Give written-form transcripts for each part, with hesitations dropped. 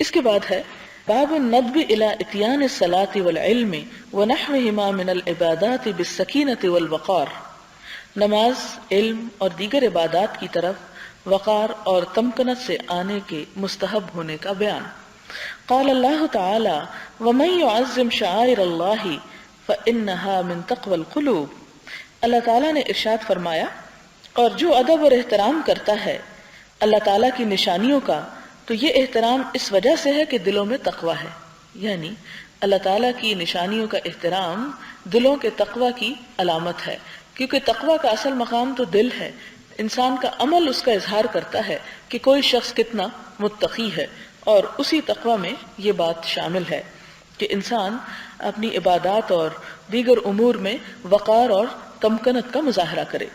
اس کے بعد ہے باب الندب الى اتیان الصلاة والعلم ونحوهما من العبادات بالسکینة والوقار، نماز، علم اور دیگر عبادات کی طرف وقار اور تمکنت سے آنے کے مستحب ہونے کا بیان۔ قال اللہ تعالی ومن يعظم شعائر اللہ فإنها من تقوى القلوب، اللہ تعالیٰ نے ارشاد فرمایا اور جو ادب اور احترام کرتا ہے اللہ تعالیٰ کی نشانیوں کا تو یہ احترام اس وجہ سے ہے کہ دلوں میں تقوی ہے، یعنی اللہ تعالیٰ کی نشانیوں کا احترام دلوں کے تقوی کی علامت ہے، کیونکہ تقوی کا اصل مقام تو دل ہے، انسان کا عمل اس کا اظہار کرتا ہے کہ کوئی شخص کتنا متقی ہے، اور اسی تقوی میں یہ بات شامل ہے کہ انسان اپنی عبادات اور دیگر امور میں وقار اور تمکنت کا مظاہرہ کرے۔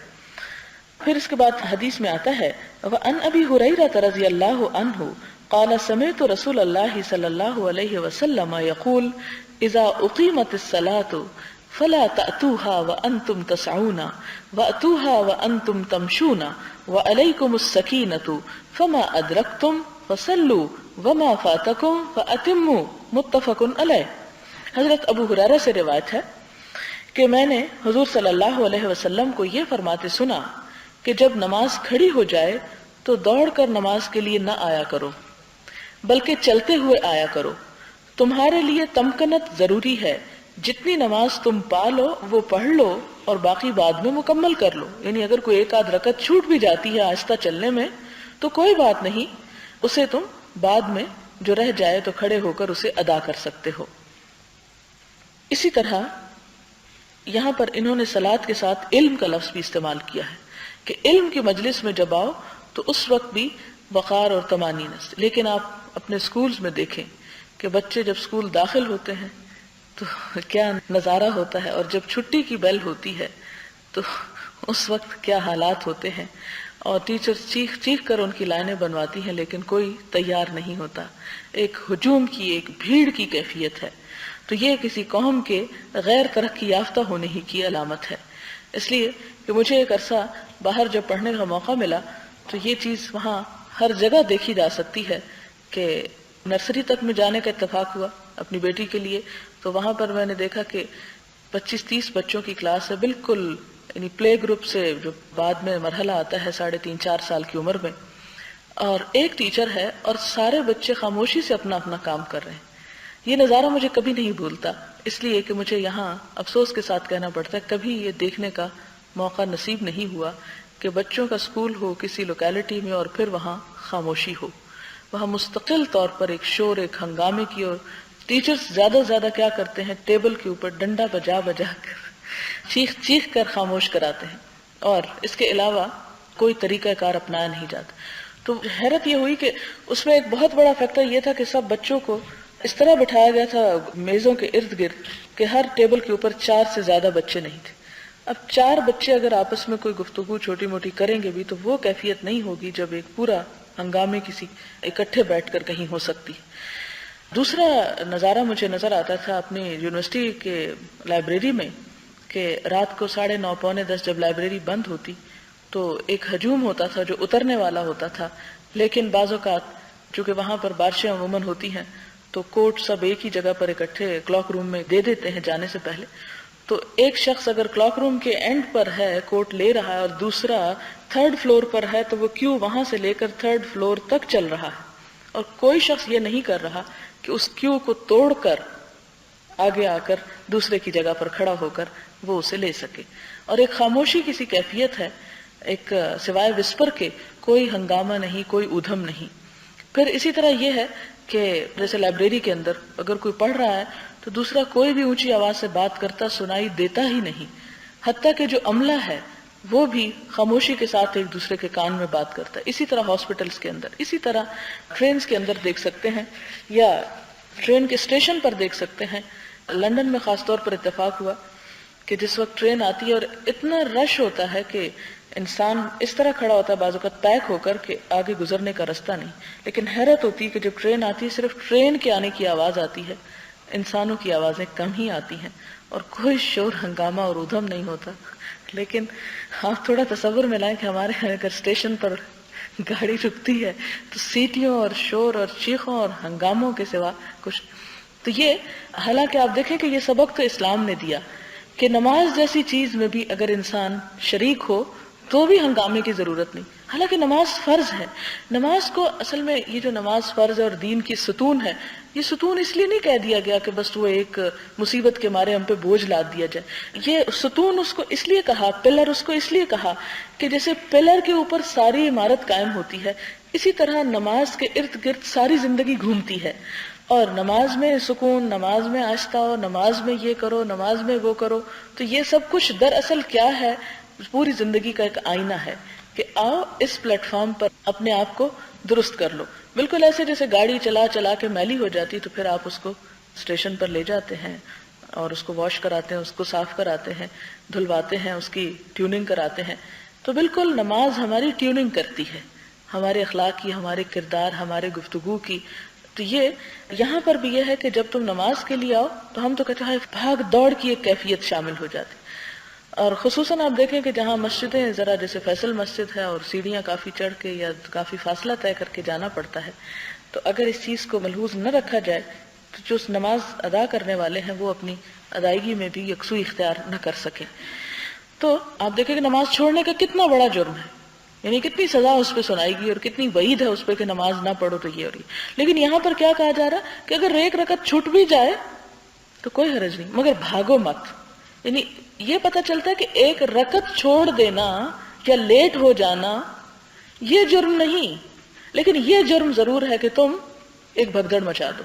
پھر اس کے بعد حدیث میں آتا ہے وَأَنْ أَبِي هُرَيْرَةَ رَضِيَ اللَّهُ عَنْهُ قَالَ سَمِعْتُ رَسُولَ اللَّهِ صَلَّى اللَّهُ عَلَيْهِ وَسَلَّمَ يَقُولُ إِذَا أُقِيمَتِ الصَّلَاةُ فَلَا تَأْتُوهَا وَأَنْتُمْ تَسْعُونَ وَأْتُوهَا وَأَنْتُمْ تَمْشُونَ وَعَلَيْكُمُ السَّكِينَةُ فَمَا أَدْرَكْتُمْ فَصَلُّوا وَمَا فَاتَكُمْ فَأَتِمُّوا متفق علیہ۔ حضرت ابو ہریرہ سے روایت ہے کہ میں نے حضور صلی اللہ علیہ وسلم کو یہ فرماتے سنا کہ جب نماز کھڑی ہو جائے تو دوڑ کر نماز کے لیے نہ آیا کرو بلکہ چلتے ہوئے آیا کرو، تمہارے لیے تمکنت ضروری ہے، جتنی نماز تم پا لو وہ پڑھ لو اور باقی بعد میں مکمل کر لو، یعنی اگر کوئی ایک آدھ رکعت چھوٹ بھی جاتی ہے آہستہ چلنے میں تو کوئی بات نہیں، اسے تم بعد میں جو رہ جائے تو کھڑے ہو کر اسے ادا کر سکتے ہو۔ اسی طرح یہاں پر انہوں نے صلاۃ کے ساتھ علم کا لفظ بھی استعمال کیا ہے کہ علم کی مجلس میں جب آؤ تو اس وقت بھی وقار اور طمانینت، لیکن آپ اپنے سکولز میں دیکھیں کہ بچے جب سکول داخل ہوتے ہیں تو کیا نظارہ ہوتا ہے، اور جب چھٹی کی بیل ہوتی ہے تو اس وقت کیا حالات ہوتے ہیں، اور ٹیچر چیخ چیخ کر ان کی لائنیں بنواتی ہیں لیکن کوئی تیار نہیں ہوتا، ایک ہجوم کی، ایک بھیڑ کی کیفیت ہے۔ تو یہ کسی قوم کے غیر ترقی یافتہ ہونے ہی کی علامت ہے۔ اس لیے کہ مجھے ایک عرصہ باہر جب پڑھنے کا موقع ملا تو یہ چیز وہاں ہر جگہ دیکھی جا سکتی ہے کہ نرسری تک میں جانے کا اتفاق ہوا اپنی بیٹی کے لیے، تو وہاں پر میں نے دیکھا کہ 25-30 بچوں کی کلاس ہے، بالکل یعنی پلے گروپ سے جو بعد میں مرحلہ آتا ہے 3.5-4 سال کی عمر میں، اور ایک ٹیچر ہے اور سارے بچے خاموشی سے اپنا اپنا کام کر رہے ہیں۔ یہ نظارہ مجھے کبھی نہیں بھولتا، اس لیے کہ مجھے یہاں افسوس کے ساتھ کہنا پڑتا ہے کبھی یہ دیکھنے کا موقع نصیب نہیں ہوا کہ بچوں کا سکول ہو کسی لوکیلٹی میں اور پھر وہاں خاموشی ہو، وہاں مستقل طور پر ایک شور، ایک ہنگامے کی، اور ٹیچرز زیادہ سے زیادہ کیا کرتے ہیں، ٹیبل کے اوپر ڈنڈا بجا بجا کر چیخ چیخ کر خاموش کراتے ہیں، اور اس کے علاوہ کوئی طریقہ کار اپنایا نہیں جاتا۔ تو حیرت یہ ہوئی کہ اس میں ایک بہت بڑا فیکٹر یہ تھا کہ سب بچوں کو اس طرح بٹھایا گیا تھا میزوں کے ارد گرد کہ ہر ٹیبل کے اوپر 4 سے زیادہ بچے نہیں تھے۔ اب 4 بچے اگر آپس میں کوئی گفتگو چھوٹی موٹی کریں گے بھی تو وہ کیفیت نہیں ہوگی جب ایک پورا ہنگامے کسی اکٹھے بیٹھ کر کہیں ہو سکتی۔ دوسرا نظارہ مجھے نظر آتا تھا اپنی یونیورسٹی کے لائبریری میں کہ رات کو 9:30 پونے 10 جب لائبریری بند ہوتی تو ایک ہجوم ہوتا تھا جو اترنے والا ہوتا تھا، لیکن بعض اوقات چونکہ وہاں پر بارشیں عموماً ہوتی ہیں تو کوٹ سب ایک ہی جگہ پر اکٹھے کلاک روم میں دے دیتے ہیں جانے سے پہلے، تو ایک شخص اگر کلاک روم کے اینڈ پر ہے کوٹ لے رہا ہے اور دوسرا 3rd فلور پر ہے تو وہ کیو وہاں سے لے کر 3rd فلور تک چل رہا ہے، اور کوئی شخص یہ نہیں کر رہا کہ اس کیو کو توڑ کر آگے آ کر دوسرے کی جگہ پر کھڑا ہو کر وہ اسے لے سکے، اور ایک خاموشی کی سی کیفیت ہے، ایک سوائے وسپر کے کوئی ہنگامہ نہیں، کوئی ادھم نہیں۔ پھر اسی طرح یہ ہے کہ جیسے لائبریری کے اندر اگر کوئی پڑھ رہا ہے تو دوسرا کوئی بھی اونچی آواز سے بات کرتا سنائی دیتا ہی نہیں، حتیٰ کہ جو عملہ ہے وہ بھی خاموشی کے ساتھ ایک دوسرے کے کان میں بات کرتا ہے۔ اسی طرح ہاسپٹلز کے اندر، اسی طرح ٹرینز کے اندر دیکھ سکتے ہیں، یا ٹرین کے اسٹیشن پر دیکھ سکتے ہیں۔ لندن میں خاص طور پر اتفاق ہوا کہ جس وقت ٹرین آتی ہے اور اتنا رش ہوتا ہے کہ انسان اس طرح کھڑا ہوتا ہے بعض اوقات پیک ہو کر کہ آگے گزرنے کا رستہ نہیں، لیکن حیرت ہوتی ہے کہ جب ٹرین آتی ہے صرف ٹرین کے آنے کی آواز آتی ہے، انسانوں کی آوازیں کم ہی آتی ہیں اور کوئی شور ہنگامہ اور ادھم نہیں ہوتا۔ لیکن آپ تھوڑا تصور میں لائیں کہ ہمارے اگر اسٹیشن پر گاڑی رکتی ہے تو سیٹیوں اور شور اور چیخوں اور ہنگاموں کے سوا کچھ. تو یہ حالانکہ آپ دیکھیں کہ یہ سبق تو اسلام نے دیا کہ نماز جیسی چیز میں بھی اگر انسان شریک ہو تو بھی ہنگامے کی ضرورت نہیں. حالانکہ نماز فرض ہے. نماز کو اصل میں یہ جو نماز فرض ہے اور دین کی ستون ہے، یہ ستون اس لیے نہیں کہہ دیا گیا کہ بس وہ ایک مصیبت کے مارے ہم پہ بوجھ لاد دیا جائے. یہ ستون اس کو اس لیے کہا، پلر اس کو اس لیے کہا کہ جیسے پلر کے اوپر ساری عمارت قائم ہوتی ہے، اسی طرح نماز کے ارد گرد ساری زندگی گھومتی ہے. اور نماز میں سکون، نماز میں آہستہ ہو، نماز میں یہ کرو، نماز میں وہ کرو. تو یہ سب کچھ دراصل کیا ہے؟ پوری زندگی کا ایک آئینہ ہے کہ آؤ اس پلیٹ فارم پر اپنے آپ کو درست کر لو. بالکل ایسے جیسے گاڑی چلا چلا کے میلی ہو جاتی تو پھر آپ اس کو اسٹیشن پر لے جاتے ہیں اور اس کو واش کراتے ہیں، اس کو صاف کراتے ہیں، دھلواتے ہیں، اس کی ٹیوننگ کراتے ہیں. تو بالکل نماز ہماری ٹیوننگ کرتی ہے، ہمارے اخلاق کی، ہمارے کردار، ہمارے گفتگو کی. تو یہ یہاں پر بھی یہ ہے کہ جب تم نماز کے لیے آؤ تو ہم تو کہتے ہیں بھاگ دوڑ کی ایک کیفیت شامل ہو جاتی. اور خصوصاً آپ دیکھیں کہ جہاں مسجدیں ذرا جیسے فیصل مسجد ہے اور سیڑھیاں کافی چڑھ کے یا کافی فاصلہ طے کر کے جانا پڑتا ہے، تو اگر اس چیز کو ملحوظ نہ رکھا جائے تو جو نماز ادا کرنے والے ہیں وہ اپنی ادائیگی میں بھی یکسوئی اختیار نہ کر سکیں. تو آپ دیکھیں کہ نماز چھوڑنے کا کتنا بڑا جرم ہے، یعنی کتنی سزا اس پہ سنائی گئی اور کتنی وعید ہے اس پہ کہ نماز نہ پڑھو تو یہ اور یہ. لیکن یہاں پر کیا کہا جا رہا ہے کہ اگر ایک رکعت چھوٹ بھی جائے تو کوئی حرج نہیں، مگر بھاگو مت. یعنی یہ پتہ چلتا ہے کہ ایک رکعت چھوڑ دینا یا لیٹ ہو جانا یہ جرم نہیں، لیکن یہ جرم ضرور ہے کہ تم ایک بھگدڑ مچا دو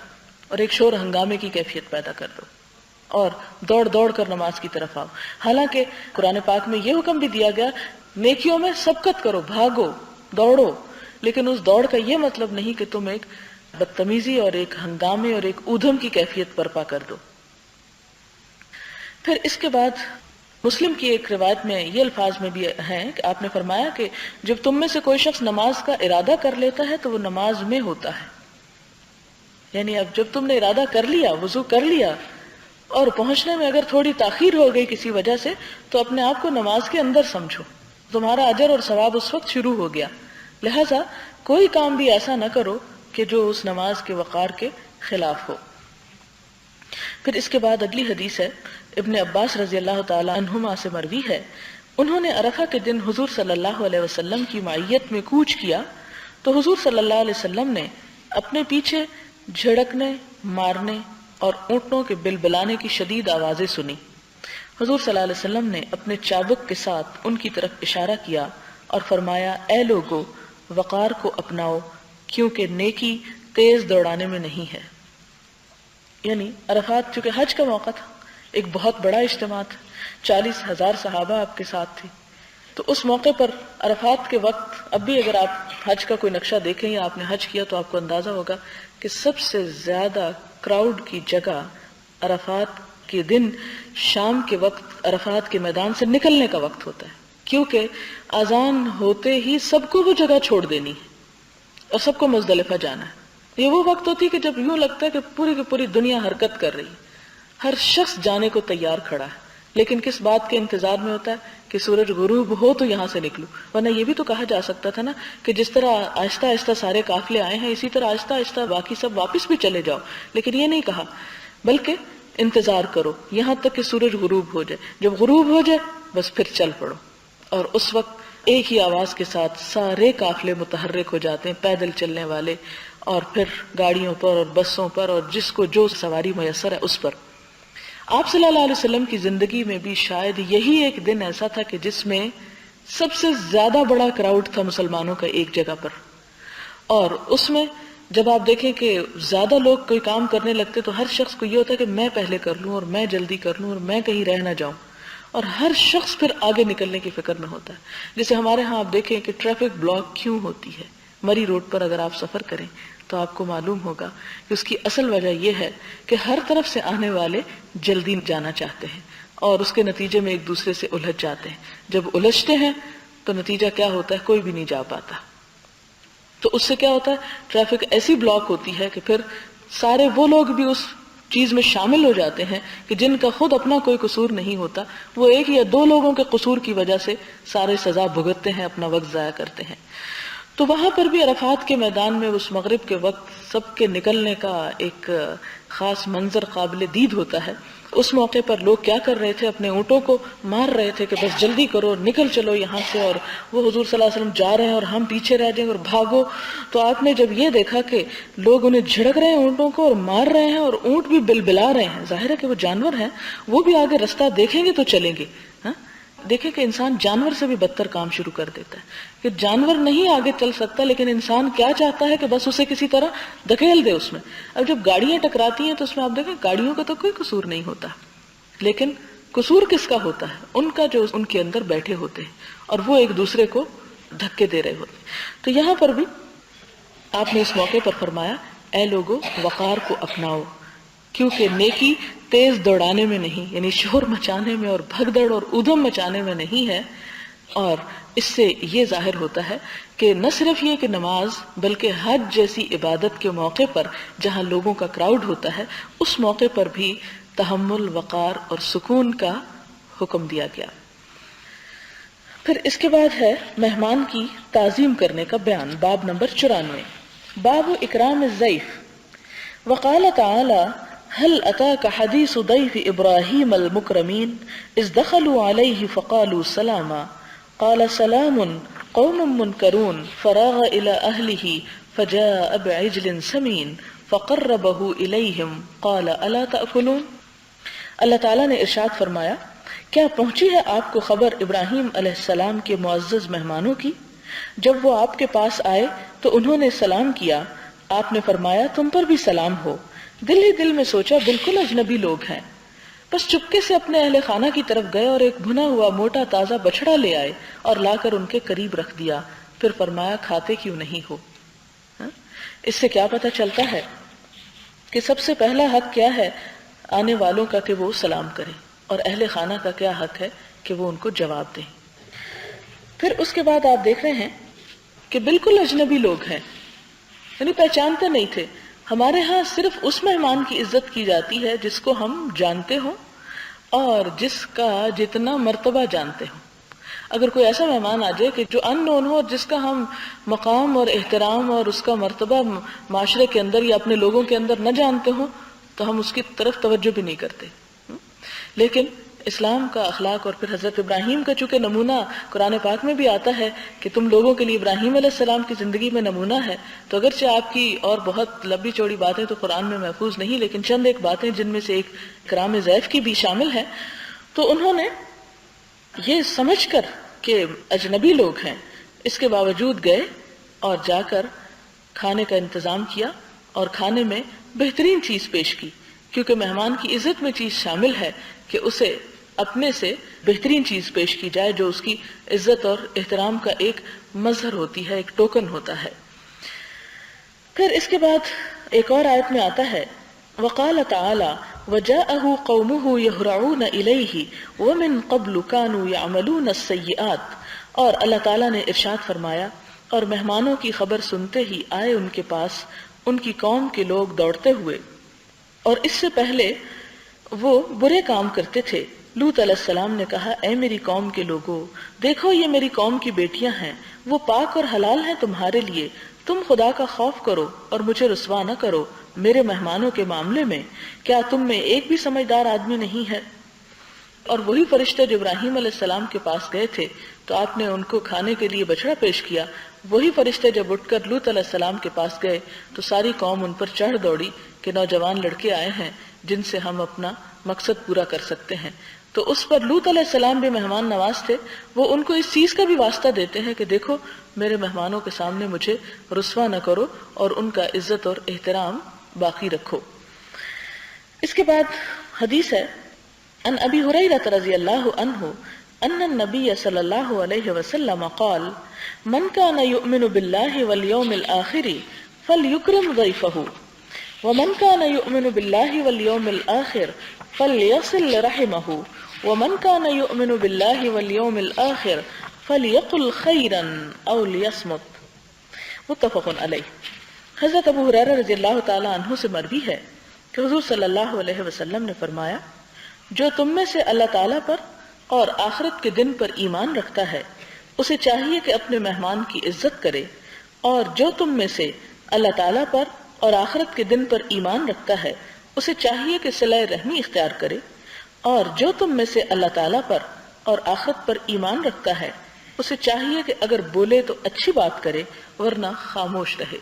اور ایک شور ہنگامے کی کیفیت پیدا کر دو اور دوڑ دوڑ کر نماز کی طرف آؤ. حالانکہ قرآن پاک میں یہ حکم بھی دیا گیا نیکیوں میں سبقت کرو، بھاگو، دوڑو، لیکن اس دوڑ کا یہ مطلب نہیں کہ تم ایک بدتمیزی اور ایک ہنگامے اور ایک اودھم کی کیفیت برپا کر دو. پھر اس کے بعد مسلم کی ایک روایت میں یہ الفاظ میں بھی ہیں کہ آپ نے فرمایا کہ جب تم میں سے کوئی شخص نماز کا ارادہ کر لیتا ہے تو وہ نماز میں ہوتا ہے. یعنی اب جب تم نے ارادہ کر لیا، وضو کر لیا اور پہنچنے میں اگر تھوڑی تاخیر ہو گئی کسی وجہ سے تو اپنے آپ کو نماز کے اندر سمجھو، تمہارا اجر اور ثواب اس وقت شروع ہو گیا. لہذا کوئی کام بھی ایسا نہ کرو کہ جو اس نماز کے وقار کے خلاف ہو. پھر اس کے بعد اگلی حدیث ہے ابن عباس رضی اللہ تعالی عنہما سے مروی ہے، انہوں نے عرفہ کے دن حضور صلی اللہ علیہ وسلم کی معیت میں کوچ کیا تو حضور صلی اللہ علیہ وسلم نے اپنے پیچھے جھڑکنے، مارنے اور اونٹوں کے بلبلانے کی شدید آوازیں سنی. حضور صلی اللہ علیہ وسلم نے اپنے چابک کے ساتھ ان کی طرف اشارہ کیا اور فرمایا اے لوگو وقار کو اپناؤ کیونکہ نیکی تیز دوڑانے میں نہیں ہے. یعنی عرفات چونکہ حج کا موقع تھا، ایک بہت بڑا اجتماع تھا، 40,000 صحابہ آپ کے ساتھ تھے، تو اس موقع پر عرفات کے وقت اب بھی اگر آپ حج کا کوئی نقشہ دیکھیں یا آپ نے حج کیا تو آپ کو اندازہ ہوگا کہ سب سے زیادہ کراؤڈ کی جگہ عرفات کے دن شام کے وقت عرفات کے میدان سے نکلنے کا وقت ہوتا ہے، کیونکہ اذان ہوتے ہی سب کو وہ جگہ چھوڑ دینی ہے اور سب کو مزدلفہ جانا ہے. یہ وہ وقت ہوتی ہے کہ جب یوں لگتا ہے کہ پوری کی پوری دنیا حرکت کر رہی ہے، ہر شخص جانے کو تیار کھڑا ہے، لیکن کس بات کے انتظار میں ہوتا ہے کہ سورج غروب ہو تو یہاں سے نکلو. ورنہ یہ بھی تو کہا جا سکتا تھا نا کہ جس طرح آہستہ آہستہ سارے قافلے آئے ہیں اسی طرح آہستہ آہستہ باقی سب واپس بھی چلے جاؤ، لیکن یہ نہیں کہا، بلکہ انتظار کرو یہاں تک کہ سورج غروب ہو جائے. جب غروب ہو جائے بس پھر چل پڑو، اور اس وقت ایک ہی آواز کے ساتھ سارے قافلے متحرک ہو جاتے ہیں، پیدل چلنے والے اور پھر گاڑیوں پر اور بسوں پر اور جس کو جو سواری میسر ہے اس پر. آپ صلی اللہ علیہ وسلم کی زندگی میں بھی شاید یہی ایک دن ایسا تھا کہ جس میں سب سے زیادہ بڑا کراؤڈ تھا مسلمانوں کا ایک جگہ پر، اور اس میں جب آپ دیکھیں کہ زیادہ لوگ کوئی کام کرنے لگتے تو ہر شخص کو یہ ہوتا ہے کہ میں پہلے کر لوں اور میں جلدی کر لوں اور میں کہیں رہ نہ جاؤں، اور ہر شخص پھر آگے نکلنے کی فکر میں ہوتا ہے. جیسے ہمارے ہاں آپ دیکھیں کہ ٹریفک بلاک کیوں ہوتی ہے مری روڈ پر، اگر آپ سفر کریں تو آپ کو معلوم ہوگا کہ اس کی اصل وجہ یہ ہے کہ ہر طرف سے آنے والے جلدی جانا چاہتے ہیں اور اس کے نتیجے میں ایک دوسرے سے الجھ جاتے ہیں. جب الجھتے ہیں تو نتیجہ کیا ہوتا ہے، کوئی بھی نہیں جا پاتا. تو اس سے کیا ہوتا ہے، ٹریفک ایسی بلاک ہوتی ہے کہ پھر سارے وہ لوگ بھی اس چیز میں شامل ہو جاتے ہیں کہ جن کا خود اپنا کوئی قصور نہیں ہوتا، وہ ایک یا دو لوگوں کے قصور کی وجہ سے سارے سزا بھگتتے ہیں، اپنا وقت ضائع کرتے ہیں. تو وہاں پر بھی عرفات کے میدان میں اس مغرب کے وقت سب کے نکلنے کا ایک خاص منظر قابل دید ہوتا ہے. اس موقع پر لوگ کیا کر رہے تھے؟ اپنے اونٹوں کو مار رہے تھے کہ بس جلدی کرو، نکل چلو یہاں سے، اور وہ حضور صلی اللہ علیہ وسلم جا رہے ہیں اور ہم پیچھے رہ جائیں اور بھاگو. تو آپ نے جب یہ دیکھا کہ لوگ انہیں جھڑک رہے ہیں اونٹوں کو اور مار رہے ہیں اور اونٹ بھی بلبلا رہے ہیں، ظاہر ہے کہ وہ جانور ہیں، وہ بھی آگے رستہ دیکھیں گے تو چلیں گے. دیکھیں کہ انسان جانور سے بھی بدتر کام شروع کر دیتا ہے کہ جانور نہیں آگے چل سکتا، لیکن انسان کیا چاہتا ہے کہ بس اسے کسی طرح دھکیل دے اس میں. اب جب گاڑیاں ٹکراتی ہیں تو اس میں آپ دیکھیں گاڑیوں کا تو کوئی قصور نہیں ہوتا، لیکن قصور کس کا ہوتا ہے؟ ان کا جو ان کے اندر بیٹھے ہوتے ہیں اور وہ ایک دوسرے کو دھکے دے رہے ہوتے ہیں. تو یہاں پر بھی آپ نے اس موقع پر فرمایا اے لوگو وقار کو اپناؤ، کیونکہ نیکی تیز دوڑانے میں نہیں، یعنی شور مچانے میں اور بھگدڑ اور ادھم مچانے میں نہیں ہے. اور اس سے یہ ظاہر ہوتا ہے کہ نہ صرف یہ کہ نماز، بلکہ حج جیسی عبادت کے موقع پر جہاں لوگوں کا کراؤڈ ہوتا ہے اس موقع پر بھی تحمل، وقار اور سکون کا حکم دیا گیا. پھر اس کے بعد ہے مہمان کی تعظیم کرنے کا بیان. باب نمبر 94، باب اکرام الضیف. وقال تعالی هل أتاك حديث ضيف إبراهيم المكرمين إذ دخلوا عليه فقالوا سلاما قال سلام قوم منكرون فراغ إلى أهله فجاء بعجل سمين فقربه إليهم قال ألا تأكلون. اللہ تعالیٰ نے ارشاد فرمایا کیا پہنچی ہے آپ کو خبر ابراہیم علیہ السلام کے معزز مہمانوں کی؟ جب وہ آپ کے پاس آئے تو انہوں نے سلام کیا. آپ نے فرمایا تم پر بھی سلام ہو. دل ہی دل میں سوچا بالکل اجنبی لوگ ہیں. بس چپکے سے اپنے اہل خانہ کی طرف گئے اور ایک بھنا ہوا موٹا تازہ بچڑا لے آئے اور لا کر ان کے قریب رکھ دیا. پھر فرمایا کھاتے کیوں نہیں ہو؟ اس سے کیا پتہ چلتا ہے کہ سب سے پہلا حق کیا ہے آنے والوں کا کہ وہ سلام کریں، اور اہل خانہ کا کیا حق ہے کہ وہ ان کو جواب دیں. پھر اس کے بعد آپ دیکھ رہے ہیں کہ بالکل اجنبی لوگ ہیں، یعنی پہچانتے نہیں تھے. ہمارے ہاں صرف اس مہمان کی عزت کی جاتی ہے جس کو ہم جانتے ہوں اور جس کا جتنا مرتبہ جانتے ہوں. اگر کوئی ایسا مہمان آ جائے کہ جو ان نون ہو اور جس کا ہم مقام اور احترام اور اس کا مرتبہ معاشرے کے اندر یا اپنے لوگوں کے اندر نہ جانتے ہوں تو ہم اس کی طرف توجہ بھی نہیں کرتے. لیکن اسلام کا اخلاق اور پھر حضرت ابراہیم کا چونکہ نمونہ قرآن پاک میں بھی آتا ہے کہ تم لوگوں کے لیے ابراہیم علیہ السلام کی زندگی میں نمونہ ہے، تو اگرچہ آپ کی اور بہت لمبی چوڑی باتیں تو قرآن میں محفوظ نہیں، لیکن چند ایک باتیں جن میں سے ایک اکرام ضیف کی بھی شامل ہے. تو انہوں نے یہ سمجھ کر کہ اجنبی لوگ ہیں اس کے باوجود گئے اور جا کر کھانے کا انتظام کیا اور کھانے میں بہترین چیز پیش کی، کیونکہ مہمان کی عزت میں چیز شامل ہے کہ اسے اپنے سے بہترین چیز پیش کی جائے جو اس کی عزت اور احترام کا ایک مظہر ہوتی ہے، ایک ٹوکن ہوتا ہے. پھر اس کے بعد ایک اور آیت میں آتا ہے وقال تعالی وجاءه قومه يهرعون إليه ومن قبل كانوا يعملون السيئات. اور اللہ تعالیٰ نے ارشاد فرمایا اور مہمانوں کی خبر سنتے ہی آئے ان کے پاس ان کی قوم کے لوگ دوڑتے ہوئے، اور اس سے پہلے وہ برے کام کرتے تھے. لوط علیہ السلام نے کہا اے میری قوم کے لوگوں، دیکھو یہ میری قوم کی بیٹیاں ہیں، وہ پاک اور حلال ہیں تمہارے لیے، تم خدا کا خوف کرو اور مجھے رسوا نہ کرو میرے مہمانوں کے معاملے میں. کیا تم میں ایک بھی سمجھدار آدمی نہیں ہے؟ اور وہی فرشتے جو ابراہیم علیہ السلام کے پاس گئے تھے تو آپ نے ان کو کھانے کے لیے بچڑا پیش کیا، وہی فرشتے جب اٹھ کر لوط علیہ السلام کے پاس گئے تو ساری قوم ان پر چڑھ دوڑی کہ نوجوان لڑکے آئے ہیں جن سے ہم اپنا مقصد پورا کر سکتے ہیں. تو اس پر لوط علیہ السلام بھی مہمان نواز تھے، وہ ان کو اس چیز کا بھی واسطہ دیتے ہیں کہ دیکھو میرے مہمانوں کے سامنے مجھے رسوا نہ کرو اور ان کا عزت اور احترام باقی رکھو. اس کے بعد حدیث ہے ان ابی ہریرہ رضی اللہ عنہ ان النبی صلی اللہ علیہ وسلم قال من كان يؤمن بالله واليوم الآخر فليكرم ضيفه ومن كان يؤمن بالله واليوم الآخر فليصل رحمه ومن كان يؤمن بالله واليوم الآخر فليقل خيرا أو ليصمت. متفق علیہ. حضرت ابو ہریرہ رضی اللہ تعالی عنہ سے مروی ہے کہ حضور صلی اللہ علیہ وسلم نے فرمایا جو تم میں سے اللہ تعالیٰ پر اور آخرت کے دن پر ایمان رکھتا ہے اسے چاہیے کہ اپنے مہمان کی عزت کرے اور جو تم میں سے اللہ تعالیٰ پر اور آخرت کے دن پر ایمان رکھتا ہے اسے چاہیے کہ صلہ رحمی اختیار کرے، اور جو تم میں سے اللہ تعالیٰ پر اور آخرت پر ایمان رکھتا ہے اسے چاہیے کہ اگر بولے تو اچھی بات کرے ورنہ خاموش رہے۔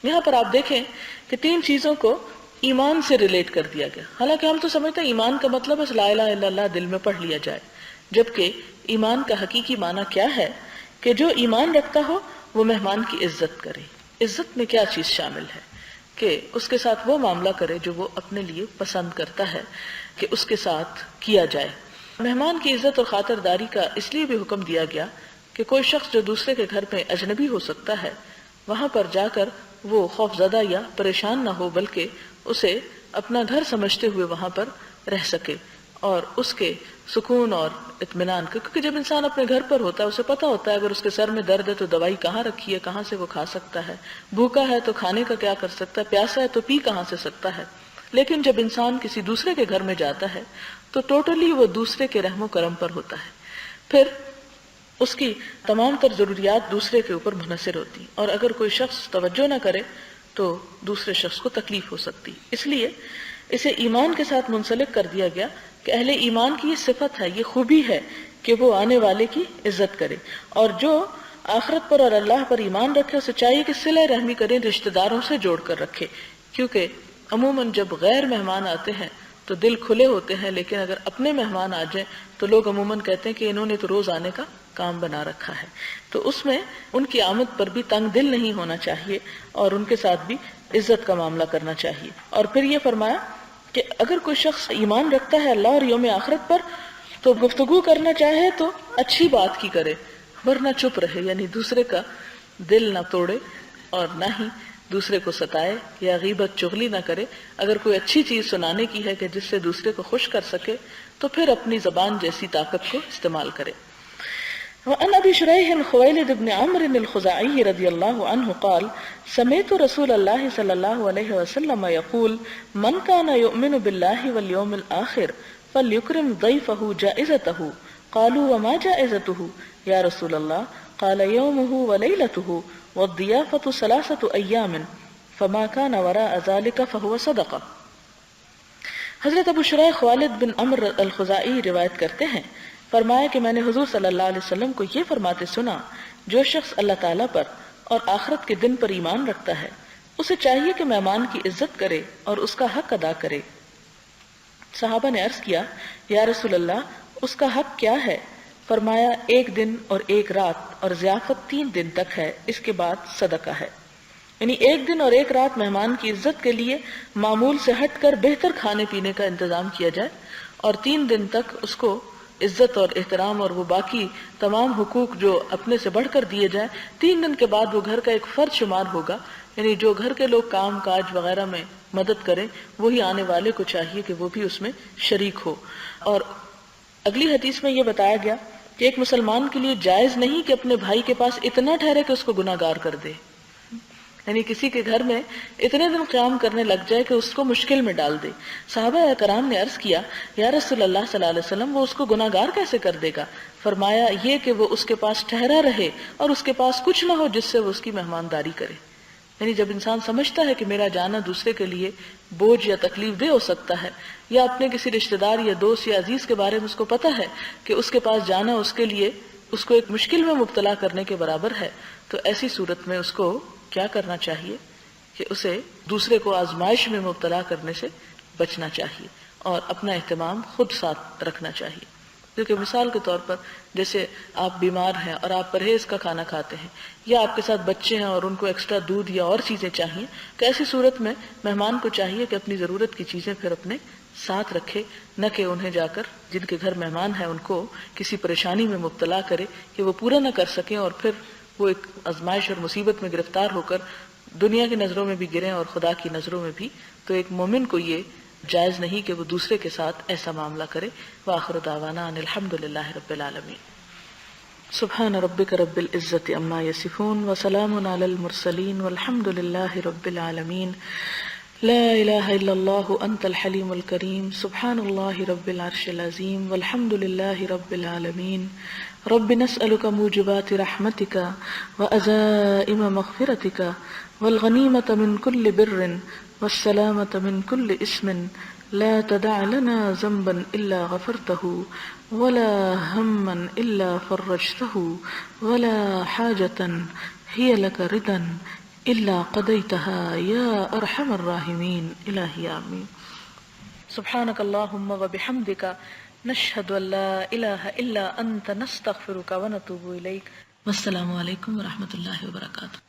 یہاں پر آپ دیکھیں کہ تین چیزوں کو ایمان سے ریلیٹ کر دیا گیا۔ حالانکہ ہم تو سمجھتے ہیں ایمان کا مطلب ہے لا الہ الا اللہ دل میں پڑھ لیا جائے، جبکہ ایمان کا حقیقی معنی کیا ہے کہ جو ایمان رکھتا ہو وہ مہمان کی عزت کرے۔ عزت میں کیا چیز شامل ہے کہ اس کے ساتھ وہ معاملہ کرے جو وہ اپنے لیے پسند کرتا ہے کہ اس کے ساتھ کیا جائے۔ مہمان کی عزت اور خاطرداری کا اس لیے بھی حکم دیا گیا کہ کوئی شخص جو دوسرے کے گھر میں اجنبی ہو سکتا ہے وہاں پر جا کر وہ خوف زدہ یا پریشان نہ ہو، بلکہ اسے اپنا گھر سمجھتے ہوئے وہاں پر رہ سکے اور اس کے سکون اور اطمینان کا، کیونکہ جب انسان اپنے گھر پر ہوتا ہے اسے پتہ ہوتا ہے اگر اس کے سر میں درد ہے تو دوائی کہاں رکھی ہے، کہاں سے وہ کھا سکتا ہے، بھوکا ہے تو کھانے کا کیا کر سکتا ہے، پیاسا ہے تو پی کہاں سے سکتا ہے۔ لیکن جب انسان کسی دوسرے کے گھر میں جاتا ہے تو ٹوٹلی وہ دوسرے کے رحم و کرم پر ہوتا ہے، پھر اس کی تمام تر ضروریات دوسرے کے اوپر منحصر ہوتی، اور اگر کوئی شخص توجہ نہ کرے تو دوسرے شخص کو تکلیف ہو سکتی۔ اس لیے اسے ایمان کے ساتھ منسلک کر دیا گیا کہ اہل ایمان کی یہ صفت ہے، یہ خوبی ہے کہ وہ آنے والے کی عزت کرے، اور جو آخرت پر اور اللہ پر ایمان رکھے اسے چاہیے کہ صلہ رحمی کریں، رشتہ داروں سے جوڑ کر رکھے، کیونکہ عموماً جب غیر مہمان آتے ہیں تو دل کھلے ہوتے ہیں، لیکن اگر اپنے مہمان آ جائیں تو لوگ عموماً کہتے ہیں کہ انہوں نے تو روز آنے کا کام بنا رکھا ہے، تو اس میں ان کی آمد پر بھی تنگ دل نہیں ہونا چاہیے اور ان کے ساتھ بھی عزت کا معاملہ کرنا چاہیے۔ اور پھر یہ فرمایا کہ اگر کوئی شخص ایمان رکھتا ہے اللہ اور یوم آخرت پر تو گفتگو کرنا چاہے تو اچھی بات کی کرے ورنہ چپ رہے، یعنی دوسرے کا دل نہ توڑے اور نہ ہی دوسرے کو ستائے یا غیبت چغلی نہ کرے۔ اگر کوئی اچھی چیز سنانے کی ہے کہ جس سے دوسرے کو خوش کر سکے تو پھر اپنی زبان جیسی طاقت کو استعمال کرے۔ وعن ابی شریح خویلد بن عمرو الخزاعی رضی اللہ عنہ قال سمعت رسول اللہ صلی اللہ علیہ وسلم یقول من کان یؤمن باللہ والیوم الآخر فلیکرم ضیفہ جائزتہ قالوا وما جائزتہ یا رسول اللہ قال یومہ ولیلتہ والضیافۃ ثلاثۃ ایام فما کان وراء ذلک فہو صدقہ۔ حضرت ابو شریح خوالد بن عمرو الخزاعی روایت کرتے ہیں، فرمایا کہ میں نے حضور صلی اللہ علیہ وسلم کو یہ فرماتے سنا، جو شخص اللہ تعالیٰ پر اور آخرت کے دن پر ایمان رکھتا ہے اسے چاہیے کہ مہمان کی عزت کرے اور اس کا حق ادا کرے۔ صحابہ نے عرض کیا یا رسول اللہ اس کا حق کیا ہے؟ فرمایا 1 دن اور 1 رات اور ضیافت 3 دن تک ہے، اس کے بعد صدقہ ہے۔ یعنی 1 دن اور 1 رات مہمان کی عزت کے لیے معمول سے ہٹ کر بہتر کھانے پینے کا انتظام کیا جائے، اور 3 دن تک اس کو عزت اور احترام اور وہ باقی تمام حقوق جو اپنے سے بڑھ کر دیے جائیں۔ 3 دن کے بعد وہ گھر کا ایک فرد شمار ہوگا، یعنی جو گھر کے لوگ کام کاج وغیرہ میں مدد کریں وہی آنے والے کو چاہیے کہ وہ بھی اس میں شریک ہو۔ اور اگلی حدیث میں یہ بتایا گیا کہ ایک مسلمان کے لیے جائز نہیں کہ اپنے بھائی کے پاس اتنا ٹھہرے کہ اس کو گناہ گار کر دے، یعنی کسی کے گھر میں اتنے دن قیام کرنے لگ جائے کہ اس کو مشکل میں ڈال دے۔ صحابہ کرام نے عرض کیا یا رسول اللہ صلی اللہ علیہ وسلم وہ اس کو گناہ گار کیسے کر دے گا؟ فرمایا یہ کہ وہ اس کے پاس ٹھہرا رہے اور اس کے پاس کچھ نہ ہو جس سے وہ اس کی مہمانداری کرے۔ یعنی جب انسان سمجھتا ہے کہ میرا جانا دوسرے کے لیے بوجھ یا تکلیف دہ ہو سکتا ہے، یا اپنے کسی رشتہ دار یا دوست یا عزیز کے بارے میں اس کو پتہ ہے کہ اس کے پاس جانا اس کے لیے اس کو ایک مشکل میں مبتلا کرنے کے برابر ہے، تو ایسی صورت میں اس کو کیا کرنا چاہیے کہ اسے دوسرے کو آزمائش میں مبتلا کرنے سے بچنا چاہیے اور اپنا اہتمام خود ساتھ رکھنا چاہیے۔ کیونکہ مثال کے طور پر جیسے آپ بیمار ہیں اور آپ پرہیز کا کھانا کھاتے ہیں، یا آپ کے ساتھ بچے ہیں اور ان کو ایکسٹرا دودھ یا اور چیزیں چاہیے، تو ایسی صورت میں مہمان کو چاہیے کہ اپنی ضرورت کی چیزیں پھر اپنے ساتھ رکھے، نہ کہ انہیں جا کر جن کے گھر مہمان ہیں ان کو کسی پریشانی میں مبتلا کرے کہ وہ پورا نہ کر سکیں اور پھر وہ ایک آزمائش اور مصیبت میں گرفتار ہو کر دنیا کی نظروں میں بھی گریں اور خدا کی نظروں میں بھی۔ تو ایک مومن کو یہ جائز نہیں کہ وہ دوسرے کے ساتھ ایسا معاملہ کرے۔ وآخر دعوانا ان الحمد للہ رب العالمین۔ سبحان ربک رب العزت عما یصفون وسلام علی المرسلین والحمد للہ رب العالمین۔ لا الہ الا اللہ انت الحلیم الکریم، سبحان اللہ رب العرش العظیم والحمد للہ رب العالمین، رب نسألك موجبات رحمتك وأزائم مغفرتك والغنيمة من كل بر والسلامة من كل إثم لا تدع لنا ذنبا إلا غفرته ولا هما إلا فرجته ولا حاجة هي لك ردا إلا قضيتها يا أرحم الراحمين إلهي آمين. سبحانك اللهم وبحمدك نشهد أن لا إله إلا أنت نستغفرك ونتوب إليك. والسلام علیکم ورحمۃ اللہ وبرکاتہ.